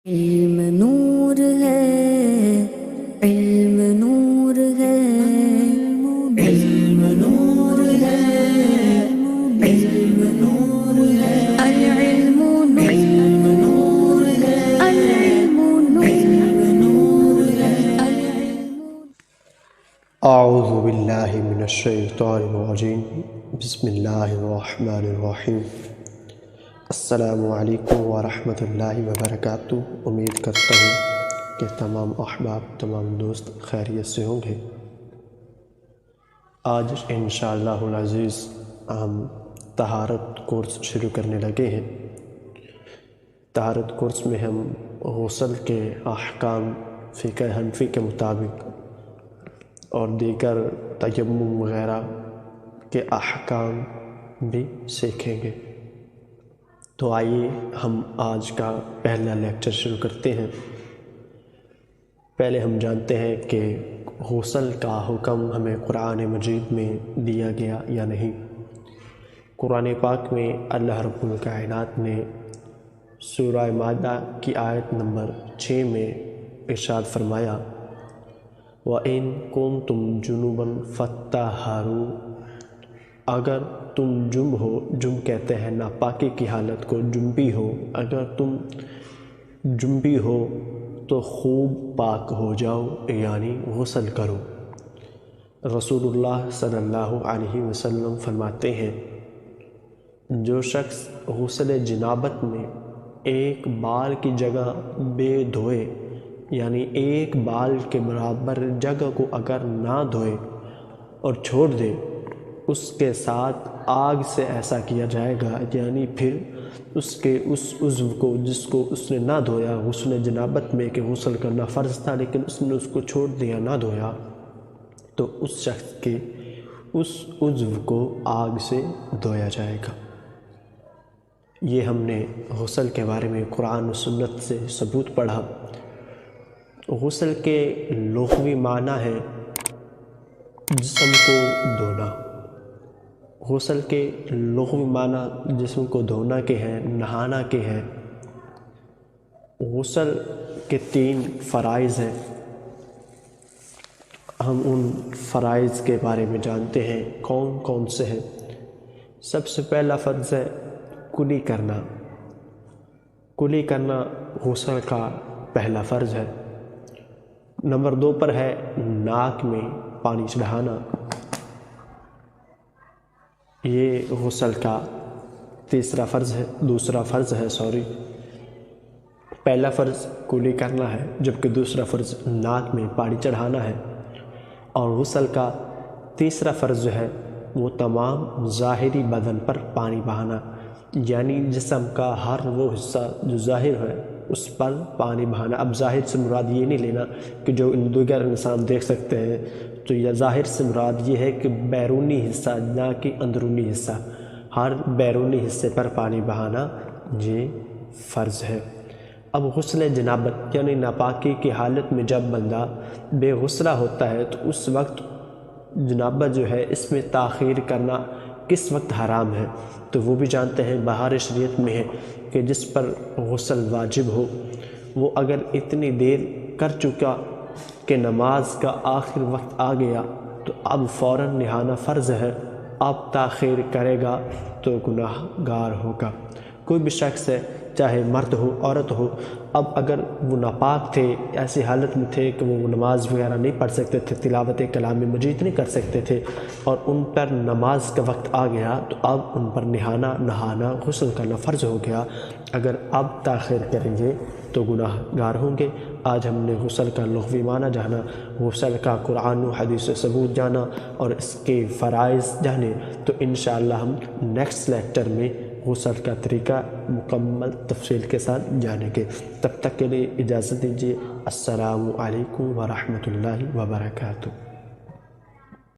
علم نور ہے، علم نور ہے، علم نور ہے، علم نور ہے، العلم نور ہے، العلم نور ہے، اعوذ باللہ من الشیطان الرجیم بسم اللہ الرحمن الرحیم۔ السلام علیکم ورحمۃ اللہ وبرکاتہ۔ امید کرتا ہوں کہ تمام احباب، تمام دوست خیریت سے ہوں گے۔ آج انشاءاللہ العزیز ہم طہارت کورس شروع کرنے لگے ہیں۔ طہارت کورس میں ہم غسل کے احکام فقہ حنفی کے مطابق اور دیگر تیمم وغیرہ کے احکام بھی سیکھیں گے۔ تو آئیے ہم آج کا پہلا لیکچر شروع کرتے ہیں۔ پہلے ہم جانتے ہیں کہ غسل کا حکم ہمیں قرآن مجید میں دیا گیا یا نہیں۔ قرآن پاک میں اللہ رب الکائنات نے سورہ مائدہ کی آیت نمبر 6 میں ارشاد فرمایا، وَإِن كُنتُمْ جُنُبًا فَطَّهَّرُوا، اگر تم جنب ہو، جنب کہتے ہیں ناپاکی کی حالت کو، جنبی ہو، اگر تم جنبی ہو تو خوب پاک ہو جاؤ، یعنی غسل کرو۔ رسول اللہ صلی اللہ علیہ وسلم فرماتے ہیں، جو شخص غسل جنابت میں ایک بال کی جگہ بے دھوئے، یعنی ایک بال کے برابر جگہ کو اگر نہ دھوئے اور چھوڑ دے، اس کے ساتھ آگ سے ایسا کیا جائے گا، یعنی پھر اس عضو کو جس کو اس نے نہ دھویا، غسل جنابت میں کہ غسل کرنا فرض تھا لیکن اس نے اس کو چھوڑ دیا، نہ دھویا، تو اس شخص کے اس عضو کو آگ سے دھویا جائے گا۔ یہ ہم نے غسل کے بارے میں قرآن و سنت سے ثبوت پڑھا۔ غسل کے لغوی معنی ہے جسم کو دھونا۔ غسل کے لغوی معنی جسم کو دھونا کے ہیں، نہانا کے ہیں۔ غسل کے 3 فرائض ہیں۔ ہم ان فرائض کے بارے میں جانتے ہیں کون کون سے ہیں۔ سب سے پہلا فرض ہے کلی کرنا۔ کلی کرنا غسل کا پہلا فرض ہے۔ نمبر 2 پر ہے ناک میں پانی چڑھانا، یہ غسل کا دوسرا فرض ہے۔ پہلا فرض کلی کرنا ہے جبکہ دوسرا فرض ناک میں پانی چڑھانا ہے۔ اور غسل کا تیسرا فرض جو ہے وہ تمام ظاہری بدن پر پانی بہانا، یعنی جسم کا ہر وہ حصہ جو ظاہر ہے اس پر پانی بہانا۔ اب ظاہر سے مراد یہ نہیں لینا کہ جو دیگر انسان دیکھ سکتے ہیں، تو یہ ظاہر سے مراد یہ ہے کہ بیرونی حصہ نہ کہ اندرونی حصہ، ہر بیرونی حصے پر پانی بہانا یہ فرض ہے۔ اب غسل جنابت یعنی ناپاکی کی حالت میں جب بندہ بے غسلہ ہوتا ہے تو اس وقت جنابت جو ہے اس میں تاخیر کرنا کس وقت حرام ہے، تو وہ بھی جانتے ہیں بہار شریعت میں ہے کہ جس پر غسل واجب ہو وہ اگر اتنی دیر کر چکا کہ نماز کا آخر وقت آ گیا تو اب فوراً نہانا فرض ہے، اب تاخیر کرے گا تو گناہ گار ہوگا۔ کوئی بھی شخص ہے، چاہے مرد ہو عورت ہو، اب اگر وہ ناپاک تھے، ایسی حالت میں تھے کہ وہ نماز وغیرہ نہیں پڑھ سکتے تھے، تلاوت کلام مجید نہیں کر سکتے تھے، اور ان پر نماز کا وقت آ گیا تو اب ان پر نہانا غسل کرنا فرض ہو گیا۔ اگر اب تاخیر کریں گے تو گناہ گار ہوں گے۔ آج ہم نے غسل کا لغوی معنی جانا، غسل کا قرآن و حدیث سے ثبوت جانا اور اس کے فرائض جانے، تو انشاءاللہ ہم نیکسٹ لیکچر میں غسل کا طریقہ مکمل تفصیل کے ساتھ جانیں گے۔ تب تک کے لیے اجازت دیجیے۔ السلام علیکم ورحمۃ اللہ وبرکاتہ۔